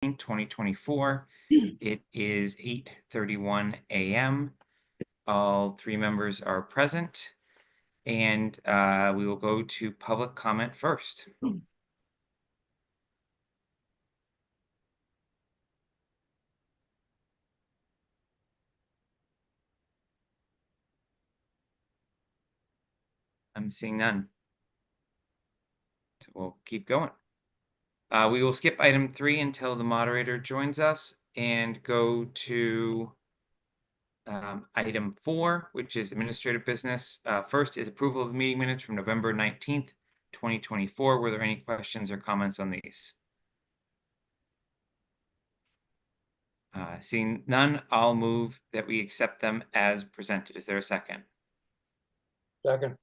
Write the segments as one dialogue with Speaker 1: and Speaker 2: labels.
Speaker 1: 2024. It is 8:31 a.m. All three members are present, and we will go to public comment first. I'm seeing none. So we'll keep going. We will skip item 3 until the moderator joins us and go to item 4, which is administrative business. First is approval of meeting minutes from November 19th, 2024. Were there any questions or comments on these? Seeing none, I'll move that we accept them as presented. Is there a second?
Speaker 2: Second.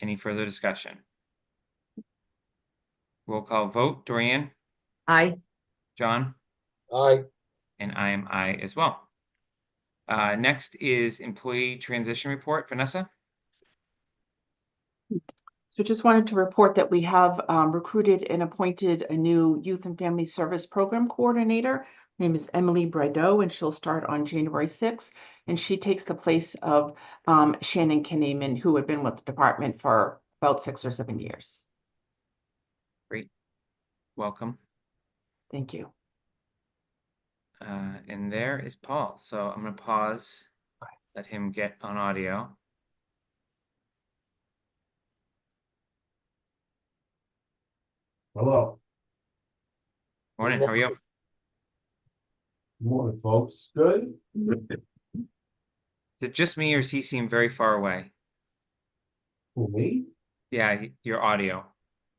Speaker 1: Any further discussion? Roll call vote. Dorian?
Speaker 3: Aye.
Speaker 1: John?
Speaker 2: Aye.
Speaker 1: And I am aye as well. Next is employee transition report. Vanessa?
Speaker 3: So just wanted to report that we have recruited and appointed a new Youth and Family Service Program Coordinator. Her name is Emily Brideau, and she'll start on January 6th. And she takes the place of Shannon Kinnaman, who had been with the department for about 6 or 7 years.
Speaker 1: Great. Welcome.
Speaker 3: Thank you.
Speaker 1: And there is Paul. So I'm going to pause, let him get on audio.
Speaker 4: Hello.
Speaker 1: Morning. How are you?
Speaker 4: Good morning, folks. Good?
Speaker 1: Is it just me or does he seem very far away?
Speaker 4: For me?
Speaker 1: Yeah, your audio.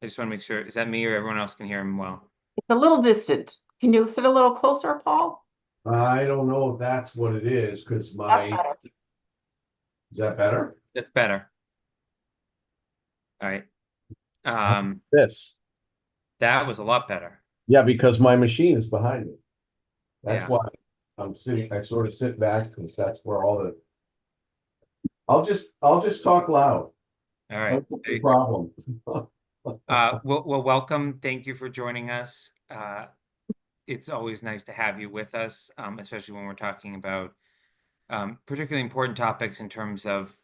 Speaker 1: I just want to make sure. Is that me or everyone else can hear him well?
Speaker 3: It's a little distant. Can you sit a little closer, Paul?
Speaker 4: I don't know if that's what it is, because
Speaker 3: That's better.
Speaker 4: Is that better?
Speaker 1: That's better. All right.
Speaker 4: This.
Speaker 1: That was a lot better.
Speaker 4: Yeah, because my machine is behind me. That's
Speaker 1: Yeah.
Speaker 4: why I'm sitting, I sort of sit back because that's where all the. I'll just talk loud.
Speaker 1: All right.
Speaker 4: No problem.
Speaker 1: Well, welcome. Thank you for joining us. It's always nice to have you with us, especially when we're talking about particularly important topics in terms of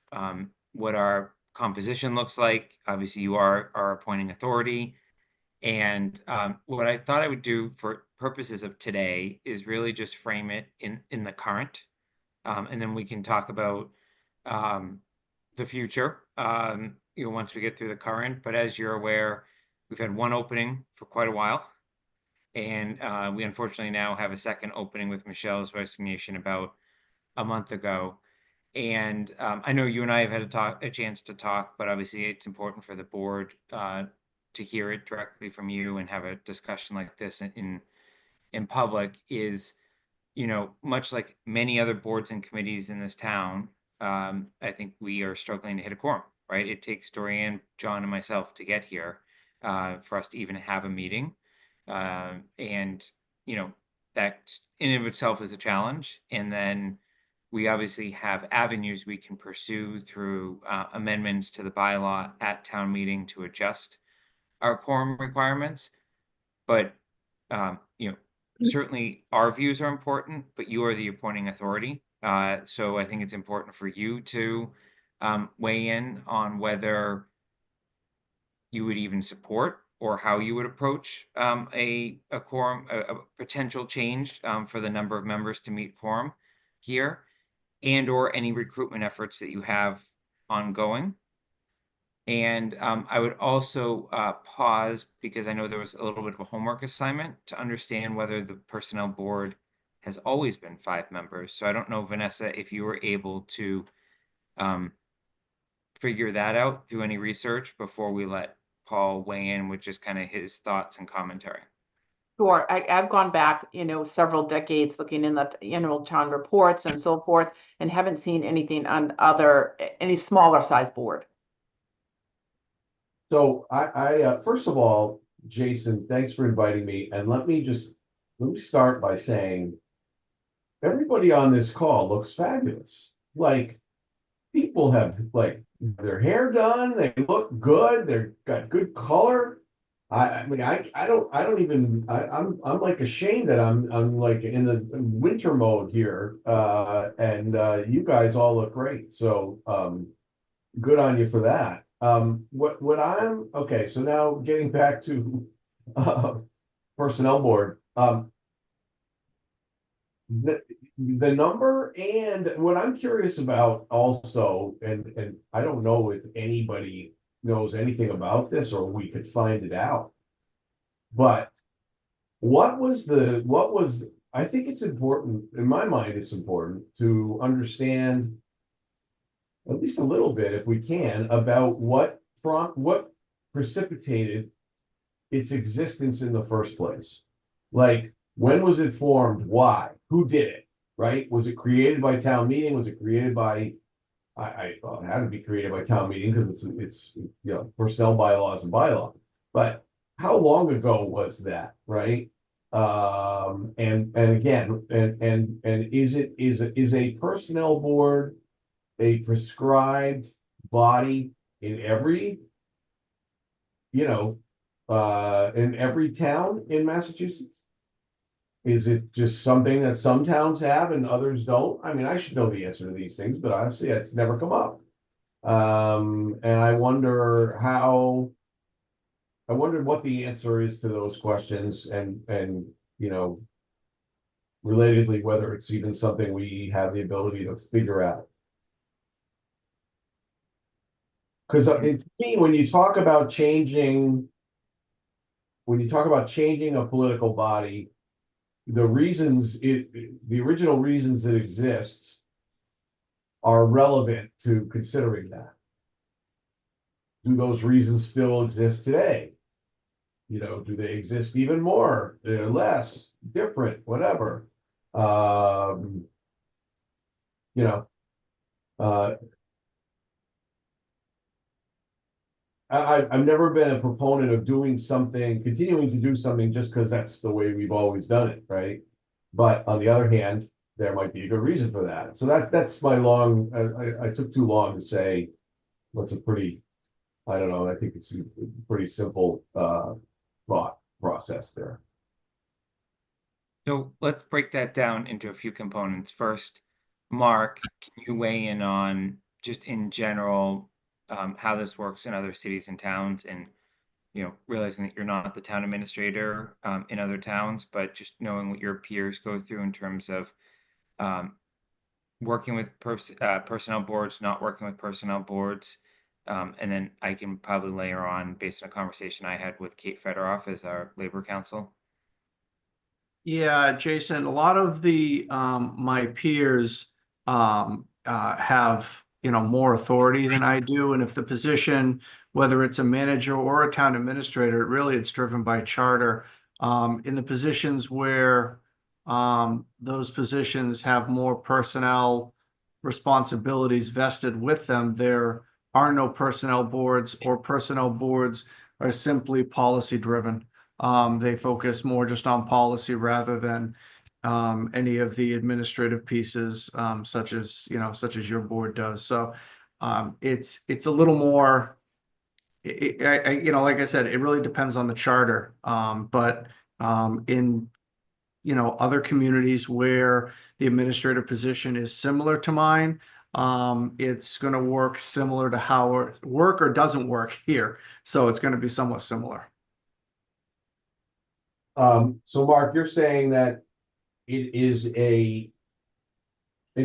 Speaker 1: what our composition looks like. Obviously, you are our appointing authority. And what I thought I would do for purposes of today is really just frame it in the current. And then we can talk about the future, once we get through the current. But as you're aware, we've had one opening for quite a while. And we unfortunately now have a second opening with Michelle's resignation about a month ago. And I know you and I have had a chance to talk, but obviously it's important for the board to hear it directly from you and have a discussion like this in public. Is, much like many other boards and committees in this town, I think we are struggling to hit a quorum, right? It takes Dorian, John, and myself to get here for us to even have a meeting. And, that in and of itself is a challenge. And then we obviously have avenues we can pursue through amendments to the bylaw at town meeting to adjust our quorum requirements. But, certainly our views are important, but you are the appointing authority. So I think it's important for you to weigh in on whether you would even support or how you would approach a quorum, a potential change for the number of members to meet quorum here, and or any recruitment efforts that you have ongoing. And I would also pause, because I know there was a little bit of a homework assignment to understand whether the personnel board has always been 5 members. So I don't know, Vanessa, if you were able to figure that out through any research before we let Paul weigh in with just kind of his thoughts and commentary.
Speaker 3: Sure. I've gone back, several decades looking in the annual town reports and so forth, and haven't seen anything on any smaller size board.
Speaker 4: So I first of all, Jason, thanks for inviting me. And let me start by saying everybody on this call looks fabulous. Like, people have their hair done, they look good, they've got good color. I mean, I don't even, I'm like ashamed that I'm like in the winter mode here. And you guys all look great. So, good on you for that. Okay, so now getting back to, uh, personnel board, the number and what I'm curious about also, and I don't know if anybody knows anything about this or we could find it out. But what was, I think it's important, in my mind, it's important to understand at least a little bit, if we can, about what precipitated its existence in the first place. Like, when was it formed? Why? Who did it? Right? Was it created by town meeting? Was it created by, well, it had to be created by town meeting because it's, personnel bylaws and bylaw. But how long ago was that, right? And again, and is a personnel board a prescribed body in every, in every town in Massachusetts? Is it just something that some towns have and others don't? I mean, I should know the answer to these things, but honestly, it's never come up. And I wondered what the answer is to those questions and, relatedly, whether it's even something we have the ability to figure out. Because to me, when you talk about changing a political body, the original reasons it exists are relevant to considering that. Do those reasons still exist today? Do they exist even more, less, different, whatever? You know, I've never been a proponent of continuing to do something just because that's the way we've always done it, right? But on the other hand, there might be a good reason for that. So that's my I took too long to say what's a pretty, I don't know, I think it's a pretty simple thought process there.
Speaker 1: So let's break that down into a few components. First, Mark, can you weigh in on just in general how this works in other cities and towns, and realizing that you're not the town administrator in other towns, but just knowing what your peers go through in terms of working with personnel boards, not working with personnel boards. And then I can probably layer on based on a conversation I had with Kate Federoff as our labor counsel.
Speaker 5: Yeah, Jason, a lot of the my peers have more authority than I do, and if the position, whether it's a manager or a town administrator, it's driven by charter. In the positions where those positions have more personnel responsibilities vested with them, there are no personnel boards, or personnel boards are simply policy driven. They focus more just on policy rather than any of the administrative pieces, such as your board does. So it's a little more. Like I said, it really depends on the charter. But in other communities where the administrative position is similar to mine, it's going to work similar to how it work or doesn't work here. So it's going to be somewhat similar.
Speaker 4: So Mark, you're saying that it's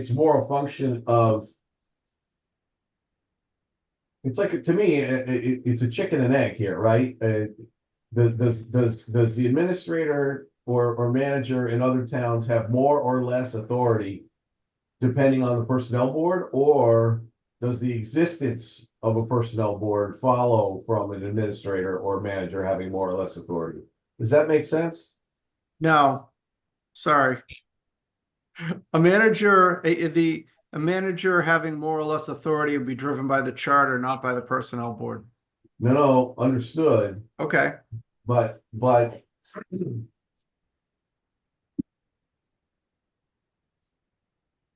Speaker 4: more a function of, it's like, to me, it's a chicken and egg here, right? Does the administrator or manager in other towns have more or less authority depending on the personnel board, or does the existence of a personnel board follow from an administrator or manager having more or less authority? Does that make sense?
Speaker 5: No, sorry. A manager, a manager having more or less authority would be driven by the charter, not by the personnel board.
Speaker 4: No, understood.
Speaker 5: Okay.
Speaker 4: But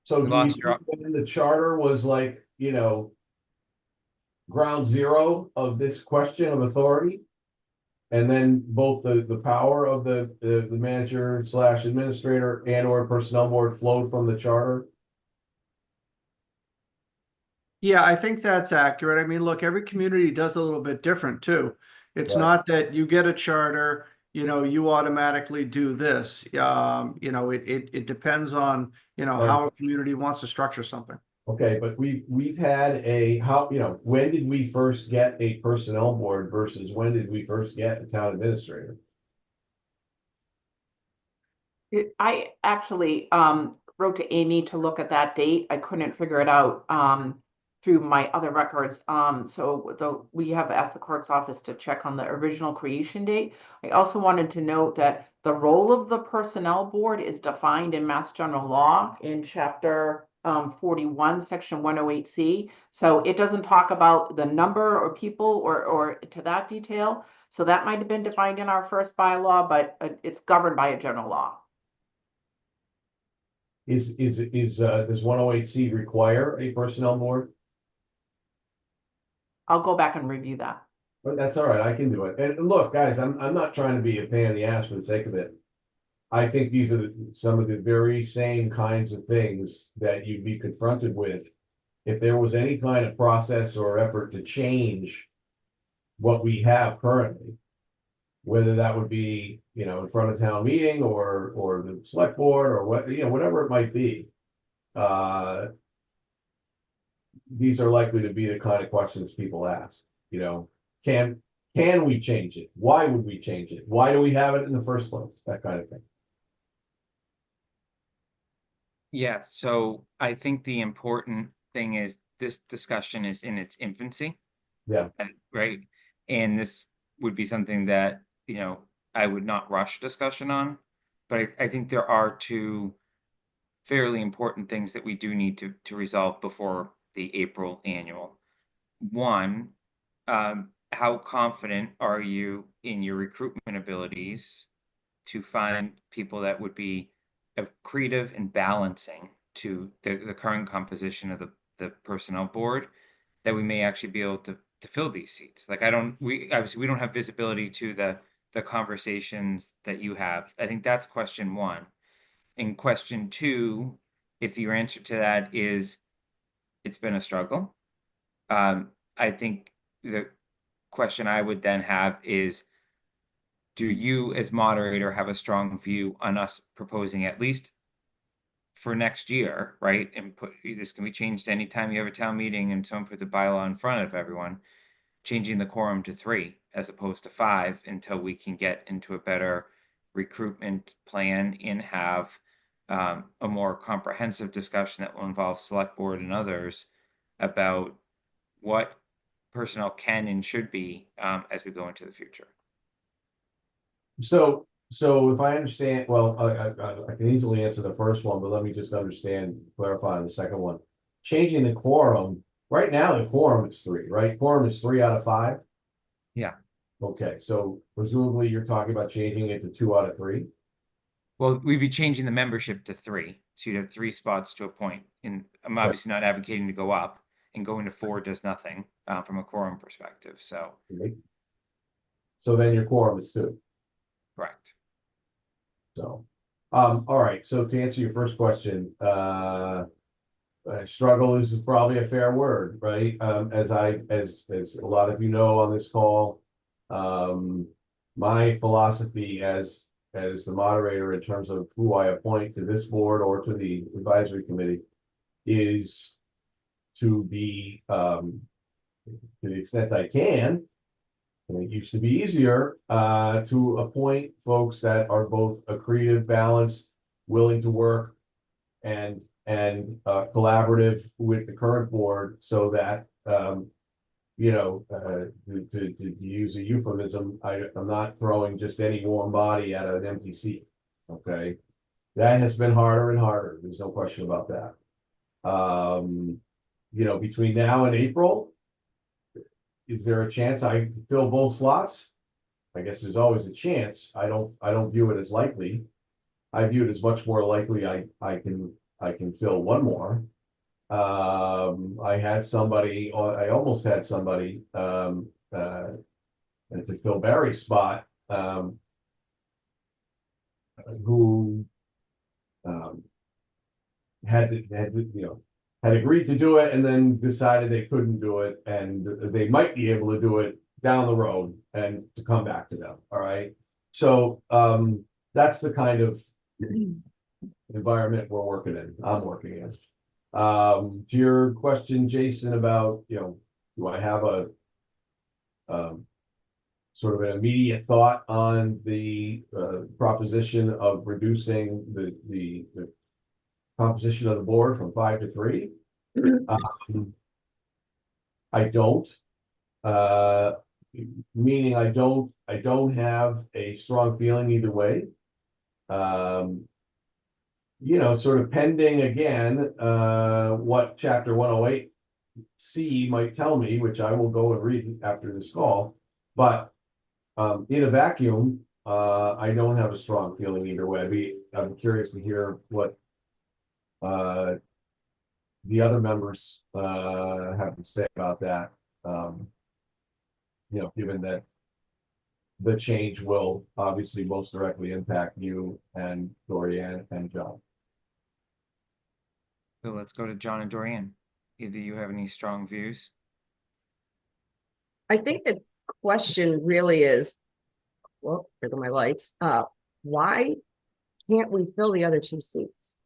Speaker 4: so do you think that the charter was like, ground zero of this question of authority? And then both the power of the manager slash administrator and or personnel board flowed from the charter.
Speaker 5: Yeah, I think that's accurate. I mean, look, every community does a little bit different too. It's
Speaker 4: Right.
Speaker 5: not that you get a charter, you automatically do this. It depends on,
Speaker 4: Right.
Speaker 5: how a community wants to structure something.
Speaker 4: Okay, but we've had when did we first get a personnel board versus when did we first get a town administrator?
Speaker 3: I actually wrote to Amy to look at that date. I couldn't figure it out through my other records. We have asked the clerk's office to check on the original creation date. I also wanted to note that the role of the personnel board is defined in Mass General Law in chapter 41, section 108C. So it doesn't talk about the number or people or to that detail. So that might have been defined in our first bylaw, but it's governed by a general law.
Speaker 4: Does 108C require a personnel board?
Speaker 3: I'll go back and review that.
Speaker 4: But that's all right, I can do it. And look, guys, I'm not trying to be a pain in the ass for the sake of it. I think these are some of the very same kinds of things that you'd be confronted with if there was any kind of process or effort to change what we have currently. Whether that would be, in front of town meeting or the select board or whatever it might be. These are likely to be the kind of questions people ask, can we change it? Why would we change it? Why do we have it in the first place? That kind of thing.
Speaker 1: Yeah, so I think the important thing is this discussion is in its infancy.
Speaker 4: Yeah.
Speaker 1: Right. And this would be something that, I would not rush discussion on, but I think there are two fairly important things that we do need to resolve before the April annual. One, how confident are you in your recruitment abilities to find people that would be creative and balancing to the current composition of the personnel board, that we may actually be able to fill these seats? Like, we obviously don't have visibility to the conversations that you have. I think that's question one. And question two, if your answer to that is it's been a struggle, I think the question I would then have is, do you as moderator have a strong view on us proposing, at least for next year, right? And this can be changed anytime you have a town meeting and someone puts a bylaw in front of everyone, changing the quorum to 3 as opposed to 5 until we can get into a better recruitment plan and have a more comprehensive discussion that will involve select board and others about what personnel can and should be as we go into the future.
Speaker 4: So if I understand, well, I can easily answer the first one, but let me just clarify on the second one. Changing the quorum, right now the quorum is 3, right? Quorum is 3 out of 5?
Speaker 1: Yeah.
Speaker 4: Okay, so presumably you're talking about changing it to 2 out of 3?
Speaker 1: Well, we'd be changing the membership to 3. So you'd have 3 spots to appoint. And I'm obviously not advocating to go up, and going to 4 does nothing from a quorum perspective. So
Speaker 4: then your quorum is 2.
Speaker 1: correct.
Speaker 4: So, all right. So to answer your first question, struggle is probably a fair word, right? As a lot of you know on this call, my philosophy as the moderator in terms of who I appoint to this board or to the advisory committee is to be, to the extent I can, and it used to be easier, to appoint folks that are both accretive, balanced, willing to work, and collaborative with the current board, so that to use a euphemism, I'm not throwing just any warm body at an empty seat. Okay, that has been harder and harder. There's no question about that. Between now and April, is there a chance I fill both slots? I guess there's always a chance. I don't view it as likely. I view it as much more likely I can fill one more. I almost had somebody and to fill Barry's spot, who had agreed to do it and then decided they couldn't do it, and they might be able to do it down the road and to come back to them. All right. So that's the kind of environment we're working in. I'm working in. To your question, Jason, about, do I have a sort of an immediate thought on the proposition of reducing the composition of the board from 5 to 3? I don't. Meaning I don't have a strong feeling either way. Sort of pending again, what chapter 108C might tell me, which I will go and read after this call. But in a vacuum, I don't have a strong feeling either way. I'm curious to hear what the other members have to say about that. Given that the change will obviously most directly impact you and Dorian and John.
Speaker 1: So let's go to John and Dorian. Either you have any strong views?
Speaker 6: I think the question really is, well, here go my lights. Why can't we fill the other 2 seats?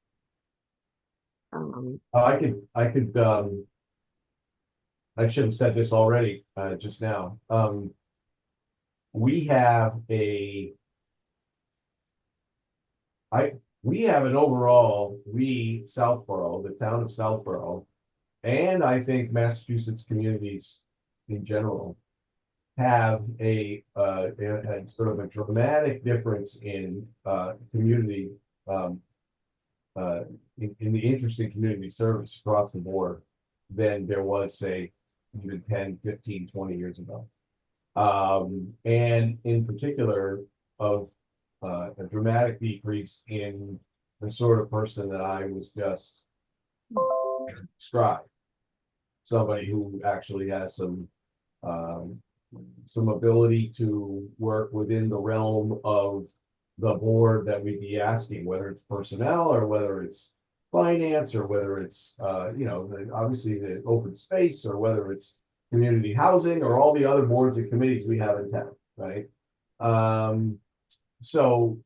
Speaker 4: I should have said this already, just now. We have an overall, Southborough, the town of Southborough, and I think Massachusetts communities in general have a sort of a dramatic difference in community in the interest in community service across the board than there was, say, even 10, 15, 20 years ago. And in particular of a dramatic decrease in the sort of person that I was just described. Somebody who actually has some ability to work within the realm of the board that we'd be asking, whether it's personnel or whether it's finance or whether it's obviously the open space or whether it's community housing or all the other boards and committees we have in town, right? So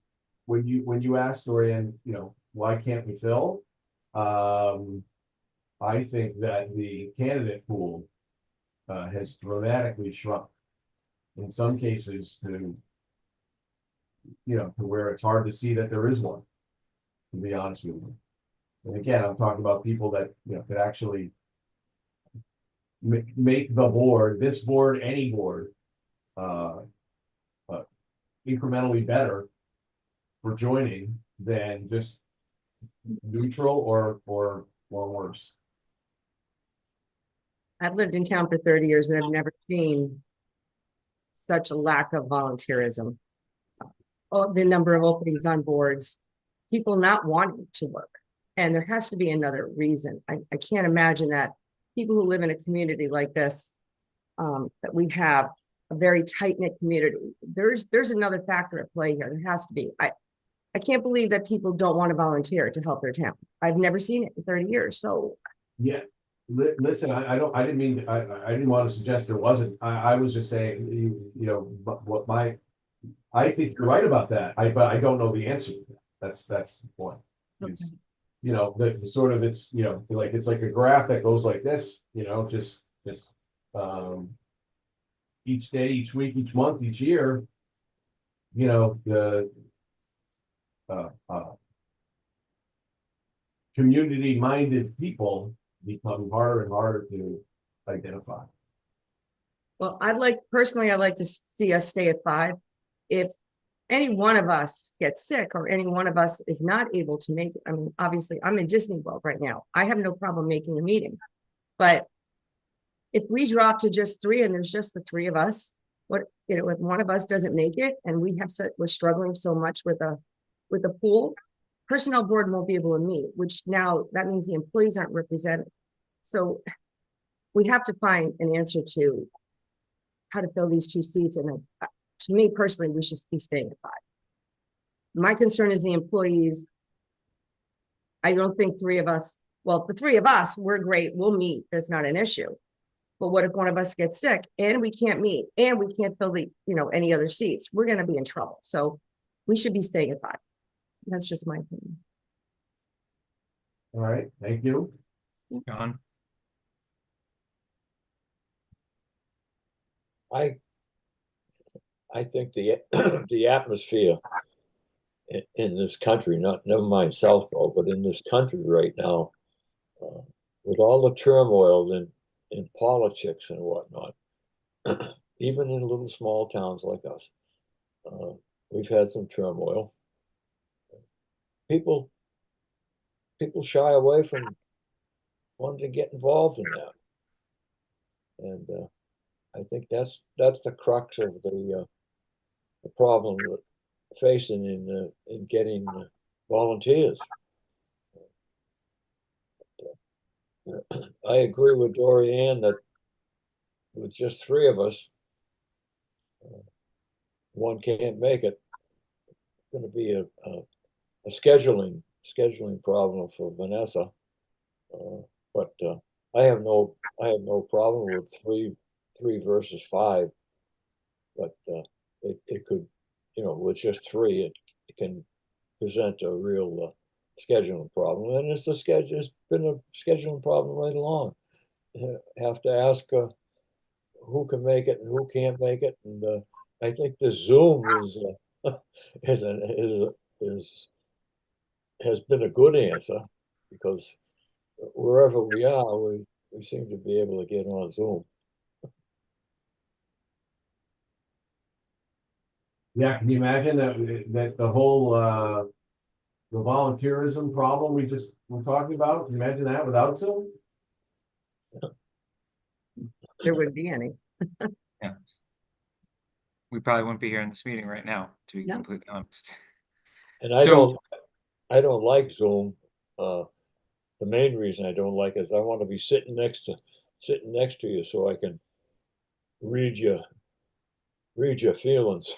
Speaker 4: when you ask Dorian, why can't we fill? I think that the candidate pool has dramatically shrunk. In some cases to where it's hard to see that there is one, to be honest with you. And again, I'm talking about people that, could actually make the board, this board, any board, incrementally better for joining than just neutral or worse.
Speaker 6: I've lived in town for 30 years and I've never seen such a lack of volunteerism. Oh, the number of openings on boards, people not wanting to work. And there has to be another reason. I can't imagine that people who live in a community like this, that we have a very tight-knit community. There's another factor at play here. There has to be. I can't believe that people don't want to volunteer to help their town. I've never seen it in 30 years. So
Speaker 4: yeah, listen, I didn't want to suggest there wasn't. I was just saying, I think you're right about that. But I don't know the answer to that. That's the point.
Speaker 6: Okay.
Speaker 4: The sort of it's like a graph that goes like this, just each day, each week, each month, each year, the community-minded people become harder and harder to identify.
Speaker 6: Well, I'd like to see us stay at 5. If any one of us gets sick or any one of us is not able to make it, I mean, obviously I'm in Disney World right now. I have no problem making a meeting, but if we drop to just 3 and there's just the 3 of us, if one of us doesn't make it and we're struggling so much with a pool, personnel board won't be able to meet, which now that means the employees aren't represented. So we have to find an answer to how to fill these 2 seats, and to me personally, we should be staying at 5. My concern is the employees. I don't think 3 of us, well, the 3 of us, we're great, we'll meet, that's not an issue. But what if one of us gets sick and we can't meet and we can't fill the, any other seats? We're gonna be in trouble. So we should be staying at 5. That's just my opinion.
Speaker 4: All right, thank you.
Speaker 1: John?
Speaker 2: I think the the atmosphere in this country, never mind Southborough, but in this country right now, with all the turmoil in politics and whatnot, even in little small towns like us, we've had some turmoil. People shy away from wanting to get involved in that, and I think that's the crux of the problem we're facing in getting volunteers. I agree with Dorianne that with just 3 of us, one can't make it. It's going to be a scheduling problem for Vanessa. But I have no problem with three versus 5. But it could, with just 3, it can present a real scheduling problem, and it's been a scheduling problem right along. Have to ask who can make it and who can't make it, and I think the Zoom has been a good answer, because wherever we are, we seem to be able to get on Zoom.
Speaker 4: Yeah, can you imagine that the whole the volunteerism problem we just were talking about? Can you imagine that without Zoom?
Speaker 6: There wouldn't be any.
Speaker 1: We probably wouldn't be here in this meeting right now, to be
Speaker 6: No.
Speaker 1: completely honest.
Speaker 2: And I
Speaker 1: So-
Speaker 2: don't like Zoom. The main reason I don't like it is I want to be sitting next to you so I can read your feelings.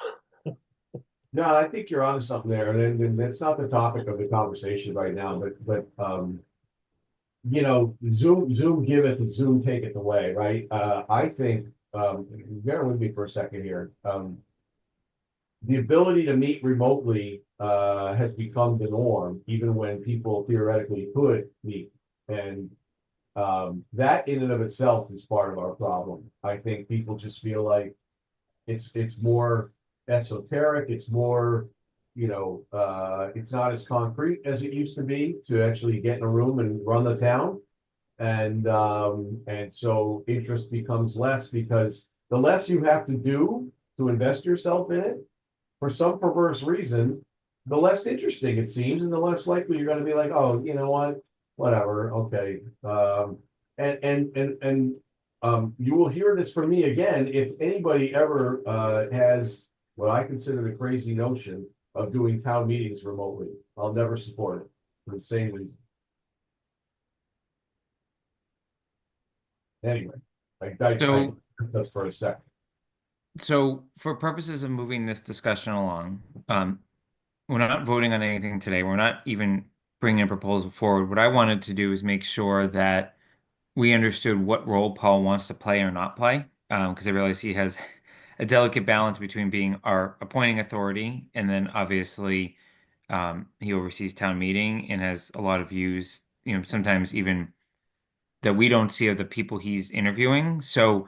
Speaker 4: No, I think you're onto something there, and that's not the topic of the conversation right now, but Zoom giveth and Zoom taketh away, right? I think, bear with me for a second here. The ability to meet remotely has become the norm, even when people theoretically could meet. And that in and of itself is part of our problem. I think people just feel like it's more esoteric, it's more, it's not as concrete as it used to be to actually get in a room and run the town. And so interest becomes less, because the less you have to do to invest yourself in it, for some perverse reason, the less interesting it seems, and the less likely you're gonna be like, oh, you know what, whatever, okay. You will hear this from me again if anybody ever has what I consider the crazy notion of doing town meetings remotely. I'll never support it for the same reason. Anyway, I digress just for a second.
Speaker 1: So for purposes of moving this discussion along, we're not voting on anything today. We're not even bringing a proposal forward. What I wanted to do is make sure that we understood what role Paul wants to play or not play, because I realize he has a delicate balance between being our appointing authority, and then obviously he oversees town meeting and has a lot of views, sometimes even that we don't see of the people he's interviewing. So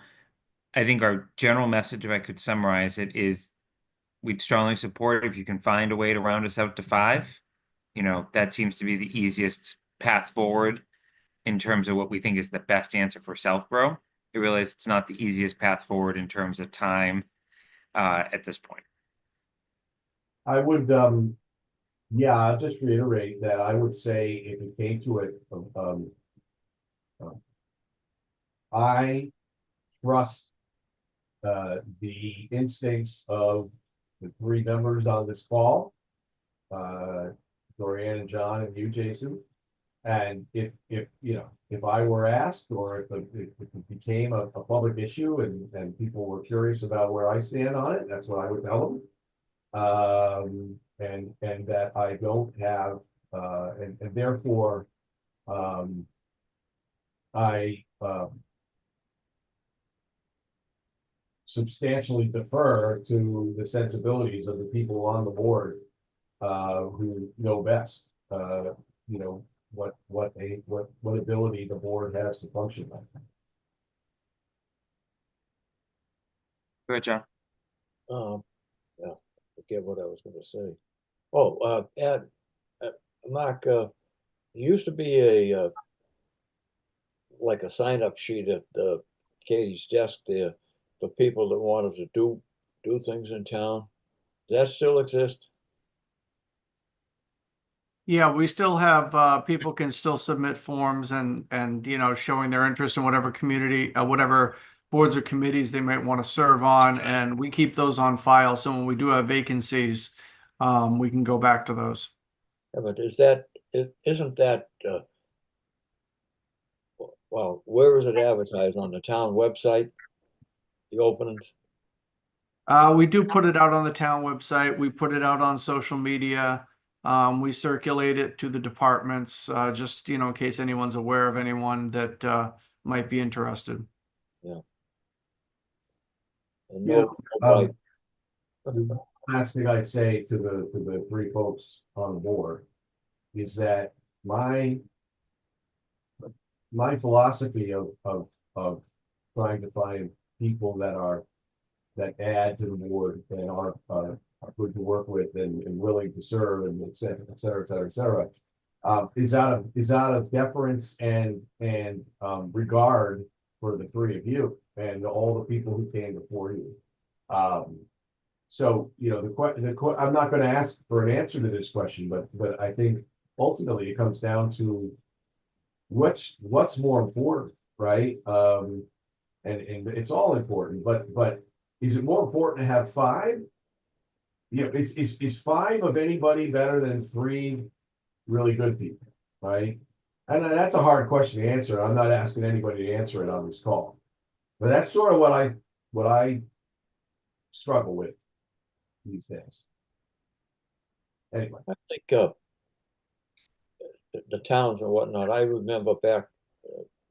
Speaker 1: I think our general message, if I could summarize it, is we'd strongly support if you can find a way to round us out to 5. That seems to be the easiest path forward in terms of what we think is the best answer for Southborough. I realize it's not the easiest path forward in terms of time at this point.
Speaker 4: I would, I'll just reiterate that I would say if it came to it, I trust the instincts of the 3 members on this call, Dorianne and John and you, Jason. And if, you know, if I were asked, or if it became a public issue and people were curious about where I stand on it, that's what I would tell them. And that I don't have, and therefore, I, substantially defer to the sensibilities of the people on the board, who know best, you know, what ability the board has to function like.
Speaker 1: Go ahead, John.
Speaker 2: Yeah, forget what I was gonna say. Oh, Ed, Mark, there used to be a, like a sign-up sheet at, Katie's desk there for people that wanted to do things in town. Does that still exist?
Speaker 5: Yeah, we still have, people can still submit forms and, you know, showing their interest in whatever community, whatever boards or committees they might want to serve on, and we keep those on file. So when we do have vacancies, we can go back to those.
Speaker 2: Yeah, but isn't that, well, where is it advertised? On the town website? The openings?
Speaker 5: We do put it out on the town website. We put it out on social media. We circulate it to the departments, just, you know, in case anyone's aware of anyone that, might be interested.
Speaker 2: And
Speaker 4: Yeah,
Speaker 2: nobody,
Speaker 4: The last thing I'd say to the three folks on the board is that my philosophy of trying to find people that add to the board and are good to work with and willing to serve and et cetera, et cetera, et cetera, et cetera, is out of deference and regard for the three of you and all the people who came before you. So, you know, I'm not going to ask for an answer to this question, but I think ultimately it comes down to what's more important, right? And it's all important, but is it more important to have five? You know, is five of anybody better than three really good people, right? And that's a hard question to answer. I'm not asking anybody to answer it on this call, but that's sort of what I struggle with these days. Anyway,
Speaker 2: I think, the towns and whatnot, I remember back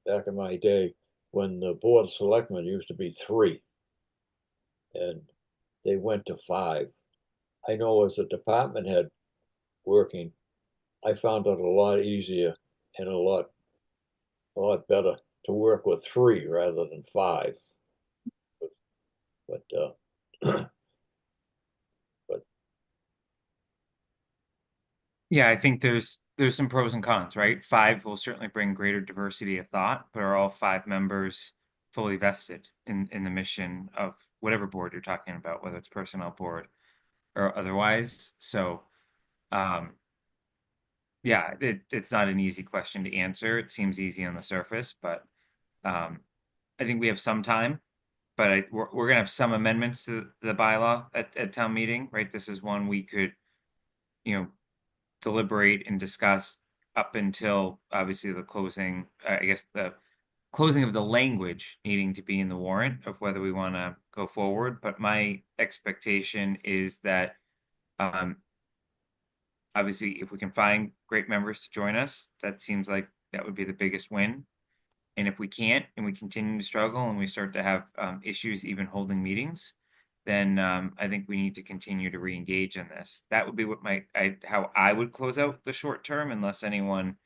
Speaker 2: in my day when the board of selectmen used to be three. And they went to five. I know as a department head working, I found it a lot easier and a lot better to work with three rather than five. But
Speaker 1: Yeah, I think there's some pros and cons, right? Five will certainly bring greater diversity of thought, but are all five members fully vested in the mission of whatever board you're talking about, whether it's personnel board or otherwise? So, yeah, it's not an easy question to answer. It seems easy on the surface, but I think we have some time. But we're gonna have some amendments to the bylaw at town meeting, right? This is one we could, you know, deliberate and discuss up until obviously the closing, I guess the closing of the language needing to be in the warrant of whether we want to go forward. But my expectation is that obviously if we can find great members to join us, that seems like that would be the biggest win. And if we can't and we continue to struggle and we start to have issues even holding meetings, then I think we need to continue to re-engage in this. That would be what how I would close out the short term, unless anyone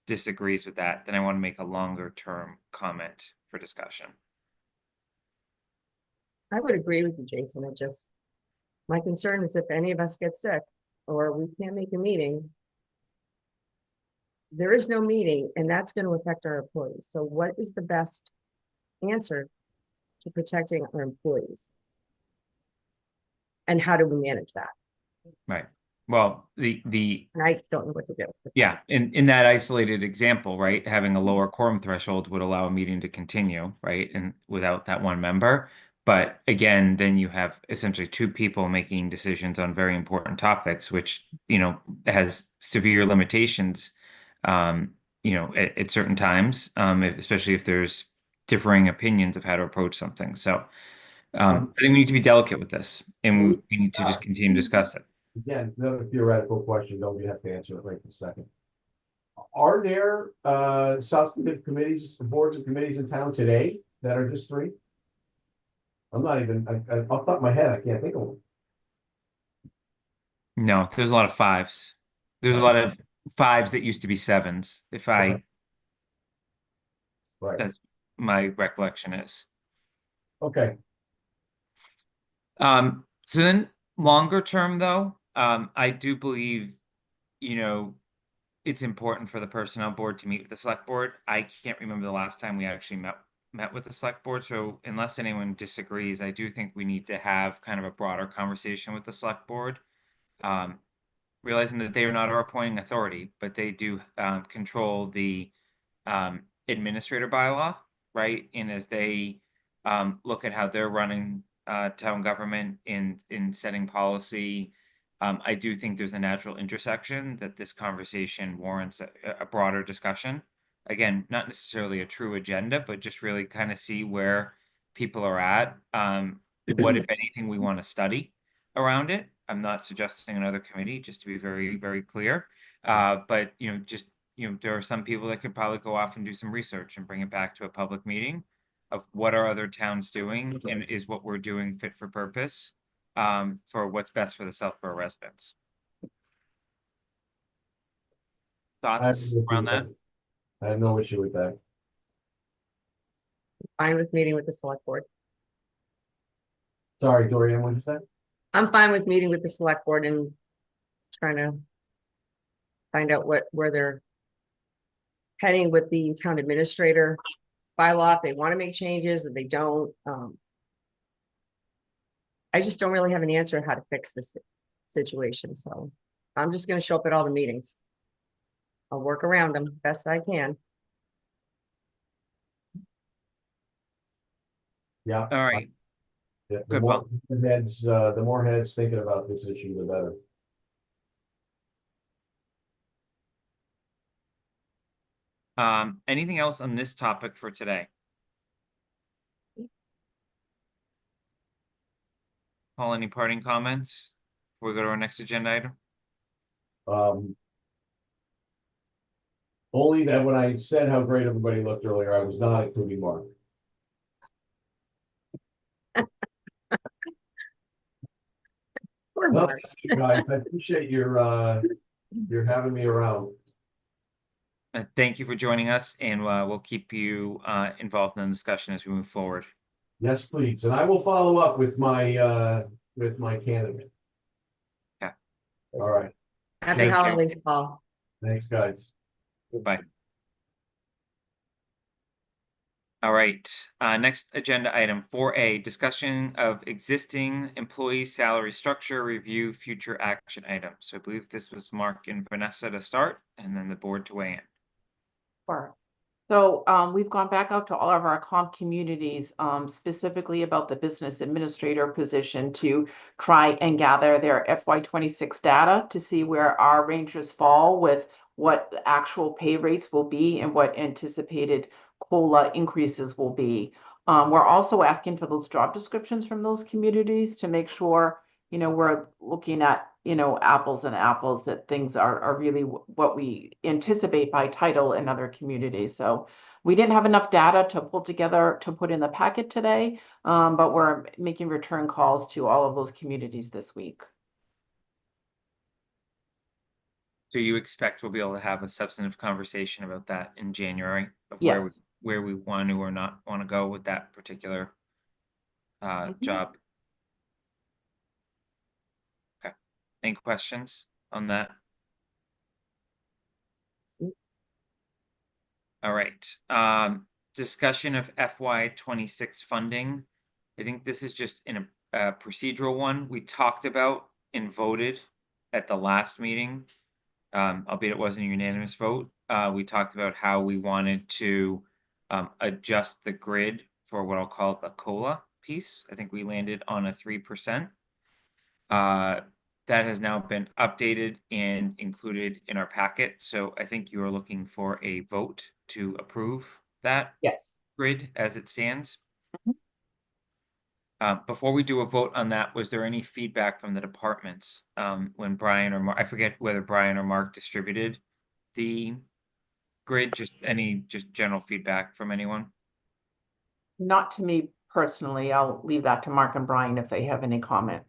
Speaker 1: disagrees with that. Then I want to make a longer term comment for discussion.
Speaker 6: I would agree with you, Jason. My concern is if any of us get sick or we can't make a meeting, there is no meeting and that's going to affect our employees. So what is the best answer to protecting our employees? And how do we manage that?
Speaker 1: Right. Well,
Speaker 6: And I don't know what to do.
Speaker 1: yeah, in that isolated example, right, having a lower quorum threshold would allow a meeting to continue, right, and without that one member. But again, then you have essentially two people making decisions on very important topics, which, you know, has severe limitations you know, at certain times, especially if there's differing opinions of how to approach something. So I think we need to be delicate with this, and we need to just continue to discuss it.
Speaker 4: Again, another theoretical question, don't you have to answer it right this second. Are there substantive committees, boards and committees in town today that are just three? I'm not even, off the top of my head, I can't think of one.
Speaker 1: No, there's a lot of fives. There's a lot of fives that used to be sevens, if I,
Speaker 4: Okay. Right,
Speaker 1: that's my recollection is.
Speaker 4: okay,
Speaker 1: So then longer term though, I do believe, you know, it's important for the personnel board to meet with the select board. I can't remember the last time we actually met with the select board. So unless anyone disagrees, I do think we need to have kind of a broader conversation with the select board. Realizing that they are not our appointing authority, but they do control the administrator bylaw, right? And as they look at how they're running town government in setting policy, I do think there's a natural intersection that this conversation warrants a broader discussion. Again, not necessarily a true agenda, but just really kind of see where people are at. What, if anything, we want to study around it. I'm not suggesting another committee, just to be very, very clear. But you know, just there are some people that could probably go off and do some research and bring it back to a public meeting of what are other towns doing and is what we're doing fit for purpose for what's best for the Southborough residents.
Speaker 4: I have
Speaker 1: Thoughts
Speaker 4: no
Speaker 1: around
Speaker 4: issue
Speaker 1: that?
Speaker 4: with I have no issue with that.
Speaker 6: Fine with meeting with the select board.
Speaker 4: Sorry, Dorian, what did you say?
Speaker 6: I'm fine with meeting with the select board and trying to find out where they're heading with the town administrator bylaw, if they want to make changes, if they don't. I just don't really have an answer how to fix this situation, so I'm just gonna show up at all the meetings. I'll work around them best I can.
Speaker 4: Yeah.
Speaker 1: All right.
Speaker 4: Yeah,
Speaker 1: Good, well.
Speaker 4: The more heads thinking about this issue, the better.
Speaker 1: Anything else on this topic for today? Paul, any parting comments before we go to our next agenda item?
Speaker 4: Only that when I said how great everybody looked earlier, I was not including Mark.
Speaker 6: Poor
Speaker 4: No,
Speaker 6: Mark.
Speaker 4: that's good, guys. I appreciate your having me around.
Speaker 1: Thank you for joining us, and we'll keep you involved in the discussion as we move forward.
Speaker 4: Yes, please. And I will follow up with my candidate.
Speaker 1: Yeah.
Speaker 4: All right.
Speaker 6: Happy
Speaker 1: Thank you.
Speaker 6: holidays, Paul.
Speaker 4: Thanks, guys.
Speaker 1: Bye. All right, next agenda item 4A, discussion of existing employee salary structure, review future action items. So I believe this was Mark and Vanessa to start, and then the board to weigh in.
Speaker 3: Sure. So we've gone back out to all of our comp communities, specifically about the business administrator position, to try and gather their FY26 data to see where our ranges fall with what the actual pay rates will be and what anticipated COLA increases will be. We're also asking for those job descriptions from those communities to make sure, we're looking at, apples and apples, that things are really what we anticipate by title in other communities. So we didn't have enough data to pull together to put in the packet today, but we're making return calls to all of those communities this week.
Speaker 1: So you expect we'll be able to have a substantive conversation about that in January of
Speaker 3: Yes.
Speaker 1: where we want to or not want to go with that particular job. Okay. Any questions on that? All right. Discussion of FY26 funding. I think this is just in a procedural one we talked about and voted at the last meeting. Albeit it wasn't a unanimous vote. We talked about how we wanted to adjust the grid for what I'll call the COLA piece. I think we landed on a 3%. that has now been updated and included in our packet. So I think you are looking for a vote to approve that
Speaker 3: Yes.
Speaker 1: grid as it stands.
Speaker 3: Mhm.
Speaker 1: Before we do a vote on that, was there any feedback from the departments when Brian or Mark, I forget whether Brian or Mark distributed the grid, just general feedback from anyone?
Speaker 3: Not to me personally. I'll leave that to Mark and Brian if they have any comment.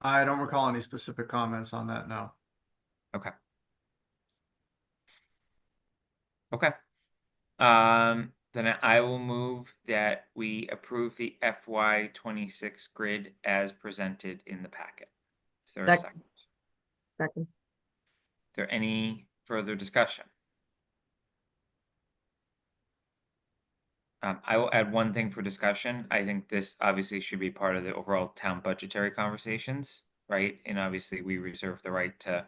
Speaker 5: I don't recall any specific comments on that, no.
Speaker 1: Okay. Okay. Then I will move that we approve the FY 26 grid as presented in the packet. Is there a
Speaker 6: Sec-
Speaker 1: second?
Speaker 6: Second.
Speaker 1: Is there any further discussion? I will add one thing for discussion. I think this obviously should be part of the overall town budgetary conversations, right? And obviously we reserve the right to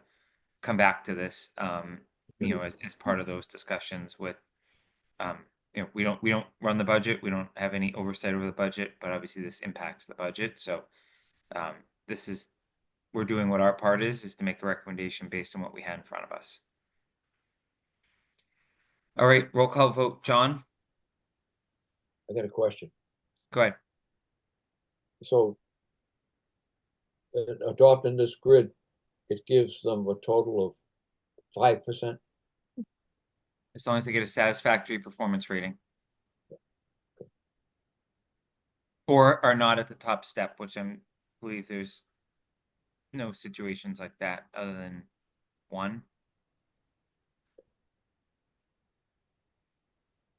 Speaker 1: come back to this, you know, as part of those discussions with, you know, we don't run the budget. We don't have any oversight over the budget, but obviously this impacts the budget. So, this is, we're doing what our part is to make a recommendation based on what we had in front of us. All right, roll call vote. John,
Speaker 2: I got a question.
Speaker 1: go ahead.
Speaker 2: So adopting this grid, it gives them a total of 5%.
Speaker 1: As long as they get a satisfactory performance rating. Or are not at the top step, which I believe there's no situations like that other than one.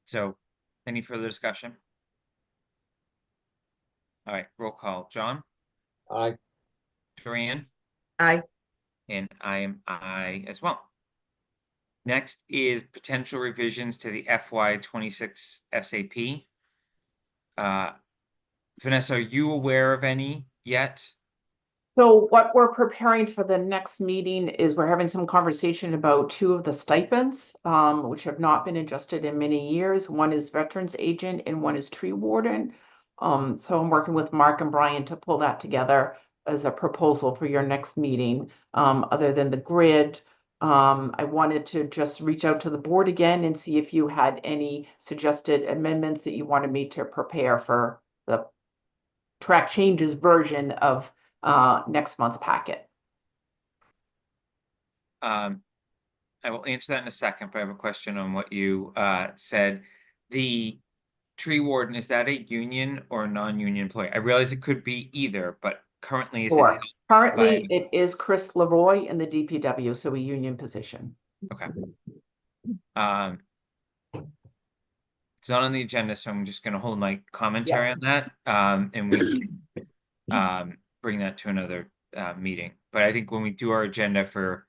Speaker 1: So, any further discussion? All right, roll call. John,
Speaker 2: I
Speaker 1: Joanne,
Speaker 6: Aye.
Speaker 1: and I am I as well. Next is potential revisions to the FY 26 SAP. Vanessa, are you aware of any yet?
Speaker 3: So what we're preparing for the next meeting is we're having some conversation about two of the stipends, which have not been adjusted in many years. One is veterans agent and one is tree warden. So I'm working with Mark and Brian to pull that together as a proposal for your next meeting. Other than the grid, I wanted to just reach out to the board again and see if you had any suggested amendments that you wanted me to prepare for the track changes version of next month's packet.
Speaker 1: I will answer that in a second, but I have a question on what you said. The tree warden, is that a union or a non-union employee? I realize it could be either, but currently is it
Speaker 3: Sure.
Speaker 1: held
Speaker 3: Currently,
Speaker 1: by-
Speaker 3: it is Chris Leroy in the DPW, so a union position.
Speaker 1: Okay. It's not on the agenda, so I'm just gonna hold my commentary on that. And we can bring that to another meeting. But I think when we do our agenda for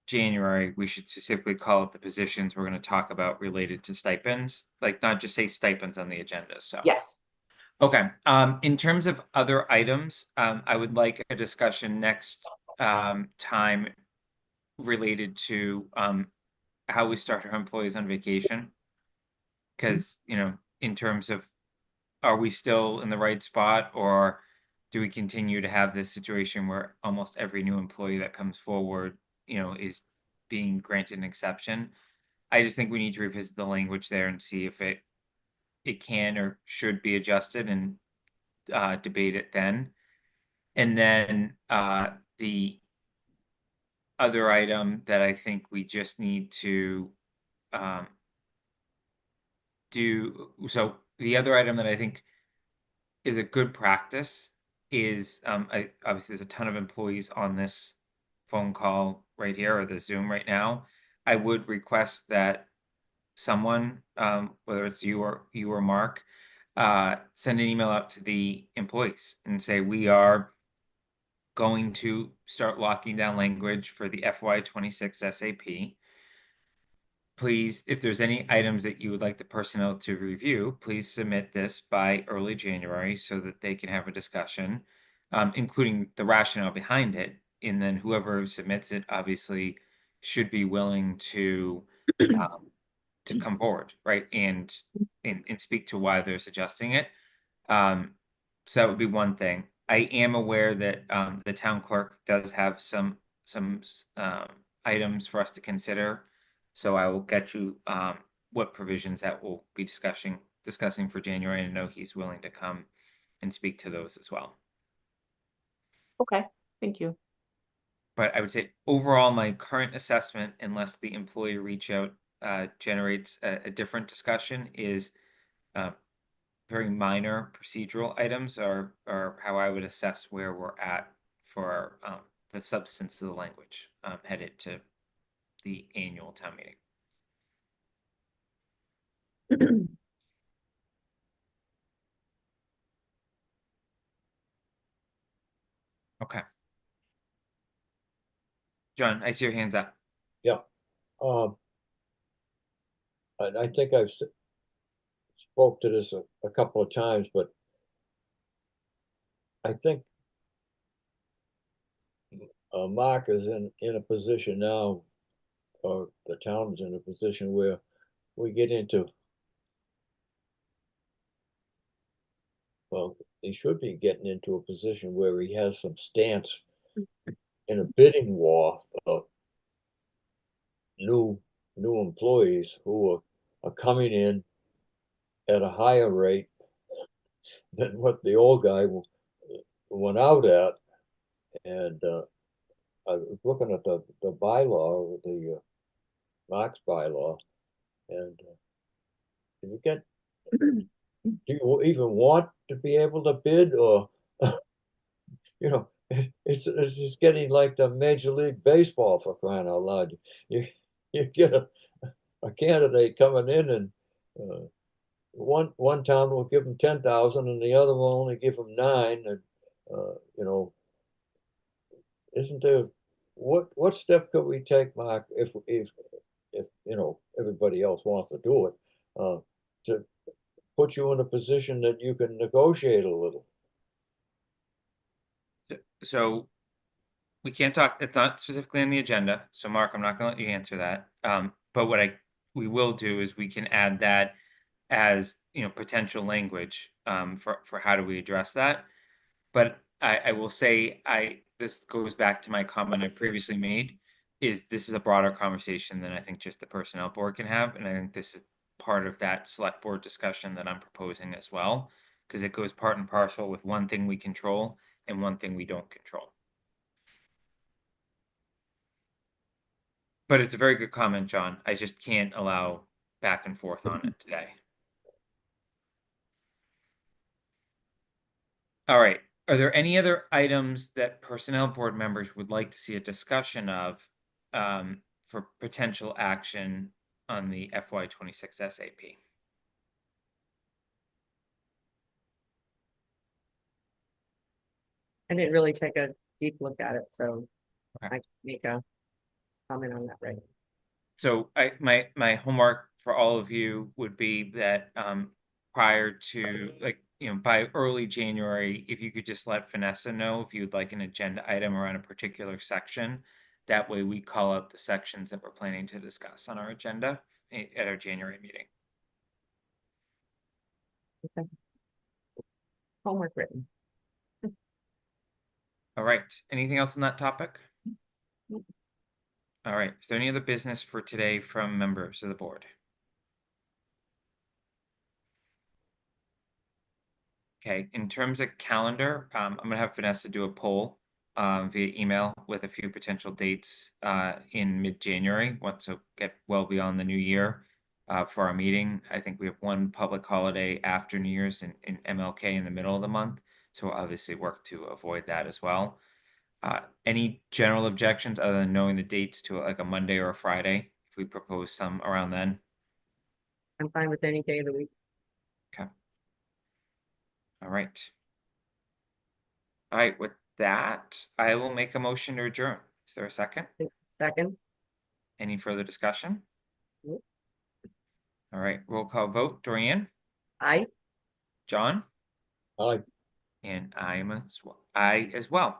Speaker 1: January, we should specifically call out the positions we're gonna talk about related to stipends, like not just say stipends on the agenda, so.
Speaker 3: Yes.
Speaker 1: Okay, in terms of other items, I would like a discussion next time related to how we start our employees on vacation. Because, you know, in terms of, are we still in the right spot, or do we continue to have this situation where almost every new employee that comes forward, you know, is being granted an exception? I just think we need to revisit the language there and see if it can or should be adjusted and debate it then. And then the other item that I think we just need to do, so the other item that I think is a good practice is obviously there's a ton of employees on this phone call right here or the Zoom right now. I would request that someone, whether it's you or Mark, send an email out to the employees and say, we are going to start locking down language for the FY 26 SAP. Please, if there's any items that you would like the personnel to review, please submit this by early January so that they can have a discussion, including the rationale behind it. And then whoever submits it obviously should be willing to come forward, right? And speak to why they're suggesting it. So that would be one thing. I am aware that the town clerk does have some items for us to consider. So I will get you what provisions that we'll be discussing for January. I know he's willing to come and speak to those as well.
Speaker 3: Okay, thank you.
Speaker 1: But I would say overall, my current assessment, unless the employee reach out generates a different discussion, is very minor procedural items are how I would assess where we're at for the substance of the language headed to the annual town meeting. Okay. John, I see your hands up.
Speaker 2: Yeah. I think I've spoke to this a couple of times, but I think Mark is in a position now, or the town's in a position where we get into, well, he should be getting into a position where he has some stance in a bidding war of new employees who are coming in at a higher rate than what the old guy went out at. And I was looking at the bylaw, the Mark's bylaw, and do you even want to be able to bid, or you know, it's just getting like the Major League Baseball, for crying out loud. You get a candidate coming in, and one town will give them 10,000 and the other will only give them 9, and you know, isn't there, what step could we take, Mark, if you know, everybody else wants to do it, to put you in a position that you can negotiate a little?
Speaker 1: So we can't talk, it's not specifically on the agenda. So Mark, I'm not gonna let you answer that. But what we will do is we can add that as, you know, potential language for how do we address that. But I will say, this goes back to my comment I previously made, is this is a broader conversation than I think just the personnel board can have. And I think this is part of that select board discussion that I'm proposing as well, because it goes part and parcel with one thing we control and one thing we don't control. But it's a very good comment, John. I just can't allow back and forth on it today. All right. Are there any other items that personnel board members would like to see a discussion of for potential action on the FY26 SAP?
Speaker 6: I didn't really take a deep look at it, so
Speaker 1: Okay.
Speaker 6: I can make a comment on that, right?
Speaker 1: So my homework for all of you would be that prior to, like, you know, by early January, if you could just let Vanessa know if you'd like an agenda item around a particular section. That way we call out the sections that we're planning to discuss on our agenda at our January meeting.
Speaker 6: Homework written.
Speaker 1: All right. Anything else on that topic?
Speaker 6: Nope.
Speaker 1: All right. Is there any other business for today from members of the board? Okay, in terms of calendar, I'm gonna have Vanessa do a poll via email with a few potential dates in mid-January, so get well beyond the new year for our meeting. I think we have one public holiday after New Year's in MLK in the middle of the month, so we'll obviously work to avoid that as well. Any general objections other than knowing the dates to like a Monday or a Friday, if we propose some around then?
Speaker 6: I'm fine with any day of the week.
Speaker 1: Okay. All right. All right, with that, I will make a motion to adjourn. Is there a second?
Speaker 6: Second,
Speaker 1: Any further discussion?
Speaker 6: Nope.
Speaker 1: All right, roll call vote. Dorian,
Speaker 6: I.
Speaker 1: John,
Speaker 2: I
Speaker 1: and I as well.